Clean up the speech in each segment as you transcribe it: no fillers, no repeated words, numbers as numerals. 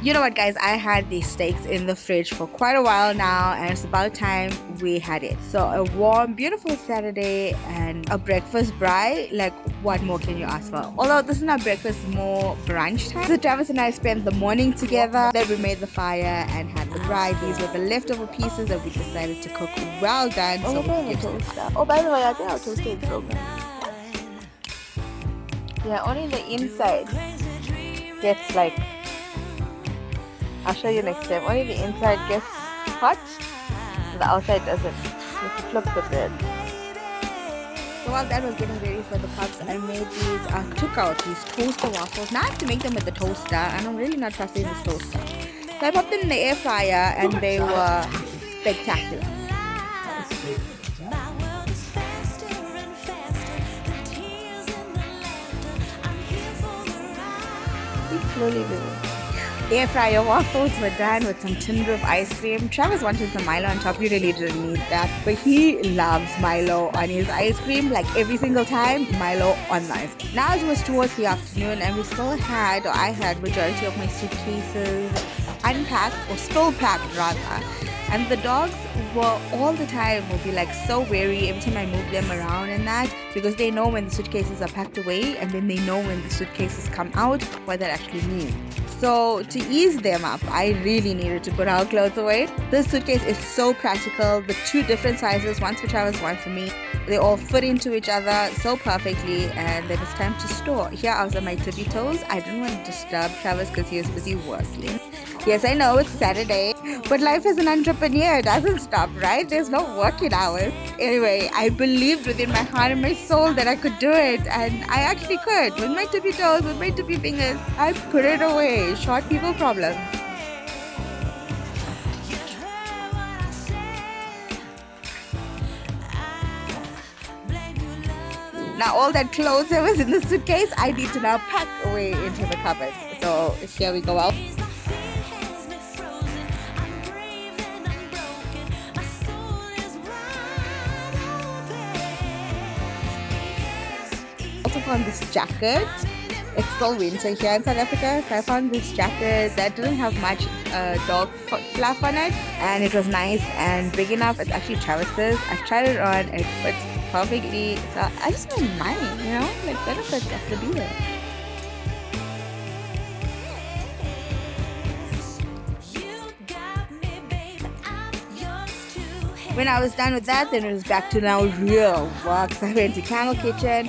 You know what, guys? I had these steaks in the fridge for quite a while now, and it's about time we had it. So, a warm, beautiful Saturday and a breakfast braai. Like, what more can you ask for? Although this is not breakfast, more brunch time. So, Travis and I spent the morning together. Then we made the fire and had the braai. These were the leftover pieces that we decided to cook well done. Oh, So, we're we playing could a give some toaster. Oh, by the way, I think our toaster is broken. Yeah, only the inside gets like, I'll show you next time. Only the inside gets hot, and the outside doesn't. You have to flip the bread. So while that was getting ready for the pups, I made these, took out these toaster waffles. Now I have to make them with the toaster, and I'm really not trusting this toaster. So I popped them in the air fryer, and they were spectacular. Keep slowly doing. Air fryer waffles were done with some tinder of ice cream. Travis wanted some Milo on top. You really didn't need that, but he loves Milo on his ice cream. Like every single time, Milo on the ice cream. Now it was towards the afternoon, and we still had, or I had, majority of my suitcases unpacked, or still packed rather. And the dogs were all the time will be like so wary every time I move them around and that, because they know when the suitcases are packed away, and then they know when the suitcases come out what that actually means. So to ease them up, I really needed to put our clothes away. This suitcase is so practical. The two different sizes, one for Travis, one for me. They all fit into each other so perfectly, and then it's time to store. Here I was on my tippy toes. I didn't want to disturb Travis because he was busy working. Yes, I know it's Saturday, but life as an entrepreneur doesn't stop, right? There's no working hours. Anyway, I believed within my heart and my soul that I could do it, and I actually could. With my tippy toes, with my tippy fingers, I put it away. Short people problem. Now all that clothes that was in the suitcase, I need to now pack away into the cupboard. So here we go out. Also found this jacket. It's still winter here in South Africa, so I found this jacket that didn't have much dog fluff on it, and it was nice and big enough. It's actually Travis's. I tried it on, it fits perfectly, so I just don't mind, you know, like benefits of the deal. When I was done with that, then it was back to now real work. So I went to Candle Kitchen,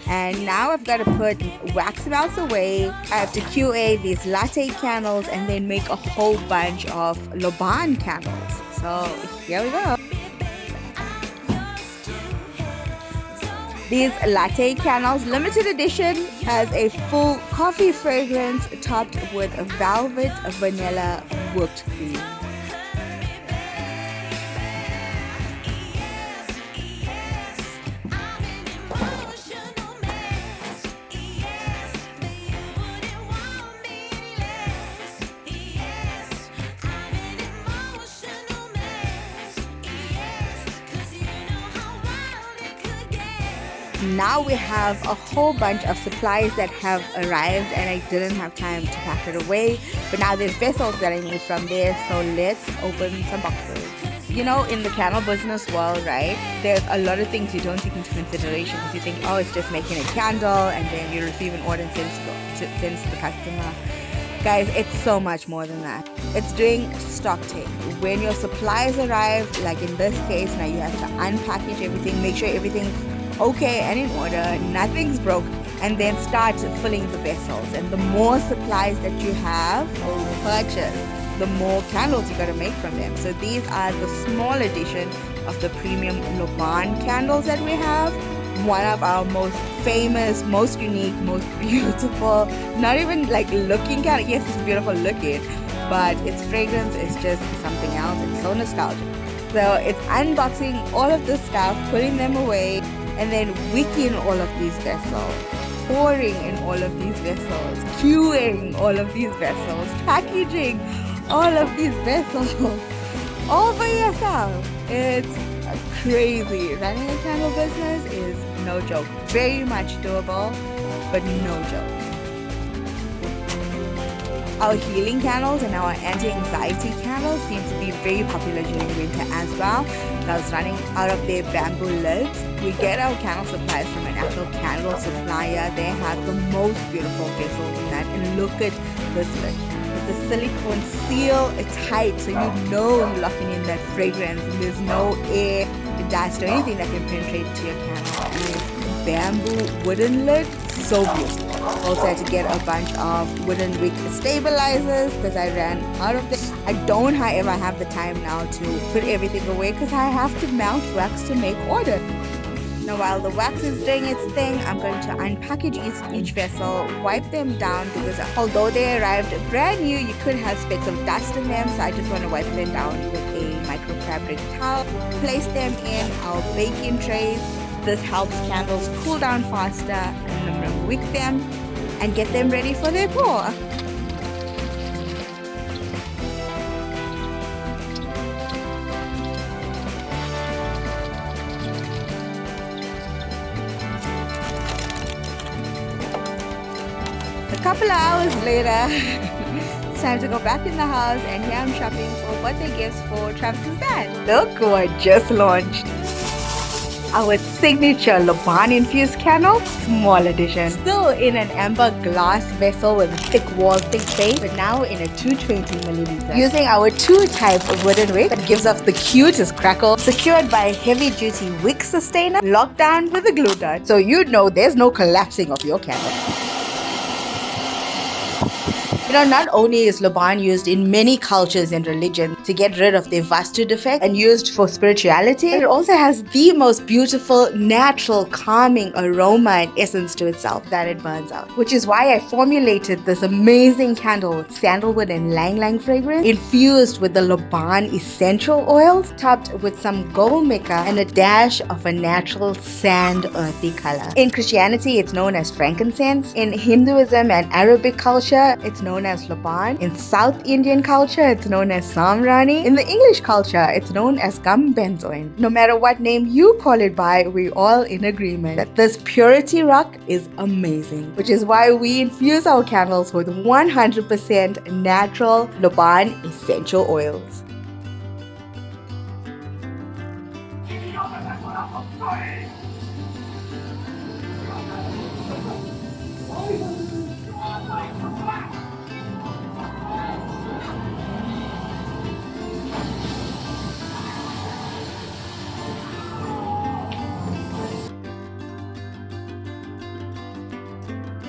and now I've got to put wax melts away. I have to QA these latte candles and then make a whole bunch of Loban candles. So here we go. These latte candles, limited edition, has a full coffee fragrance topped with velvet vanilla whipped cream. Now we have a whole bunch of supplies that have arrived, and I didn't have time to pack it away, but now there's vessels that I need from there, so let's open some boxes. You know, in the candle business world, right, there's a lot of things you don't take into consideration, because you think, oh, it's just making a candle and then you receive an order and send to the customer. Guys, it's so much more than that. It's doing stock take. When your supplies arrive, like in this case, now you have to unpackage everything, make sure everything's okay and in order, nothing's broke, and then start filling the vessels. And the more supplies that you have or purchase, the more candles you got to make from them. So these are the small edition of the premium Loban candles that we have. One of our most famous, most unique, most beautiful, not even like looking candle. Yes, it's beautiful looking, but its fragrance is just something else. It's so nostalgic. So it's unboxing all of this stuff, putting them away, and then wicking all of these vessels, pouring in all of these vessels, queuing all of these vessels, packaging all of these vessels, all by yourself. It's crazy. Running a candle business is no joke. Very much doable, but no joke. Our healing candles and our anti-anxiety candles seem to be very popular during winter as well. I was running out of their bamboo lids. We get our candle supplies from an actual candle supplier. They have the most beautiful vessels in that. And look at this lid. With the silicone seal, it's tight, so you know you're locking in that fragrance. And there's no air, dust, or anything that can penetrate to your candle. And it's bamboo wooden lid, so beautiful. Also had to get a bunch of wooden wick stabilizers because I ran out of them. I don't, however, have the time now to put everything away because I have to mount wax to make order. Now while the wax is doing its thing, I'm going to unpackage each vessel, wipe them down because although they arrived brand new, you could have specks of dust in them. So I just want to wipe them down with a microfabric towel. Place them in our baking trays. This helps candles cool down faster, and I'm going to wick them and get them ready for their pour. A couple of hours later, it's time to go back in the house, and here I'm shopping for birthday gifts for Travis's dad. Look who I just launched. Our signature Laban infused candle, small edition. Still in an amber glass vessel with a thick wall, thick base, but now in a 220 milliliter. Using our 2-type wooden wick that gives off the cutest crackle, secured by a heavy duty wick sustainer, locked down with a glue dot. So you know there's no collapsing of your candle. You know, not only is Laban used in many cultures and religions to get rid of their vastu defect and used for spirituality, it also has the most beautiful, natural, calming aroma and essence to itself that it burns out. Which is why I formulated this amazing candle with sandalwood and ylang ylang fragrance, infused with the Laban essential oils, topped with some gold mica and a dash of a natural sand earthy color. In Christianity, it's known as frankincense. In Hinduism and Arabic culture, it's known as Laban. In South Indian culture, it's known as Samrani. In the English culture, it's known as gum benzoin. No matter what name you call it by, we're all in agreement that this purity rock is amazing, which is why we infuse our candles with 100% natural Laban essential oils.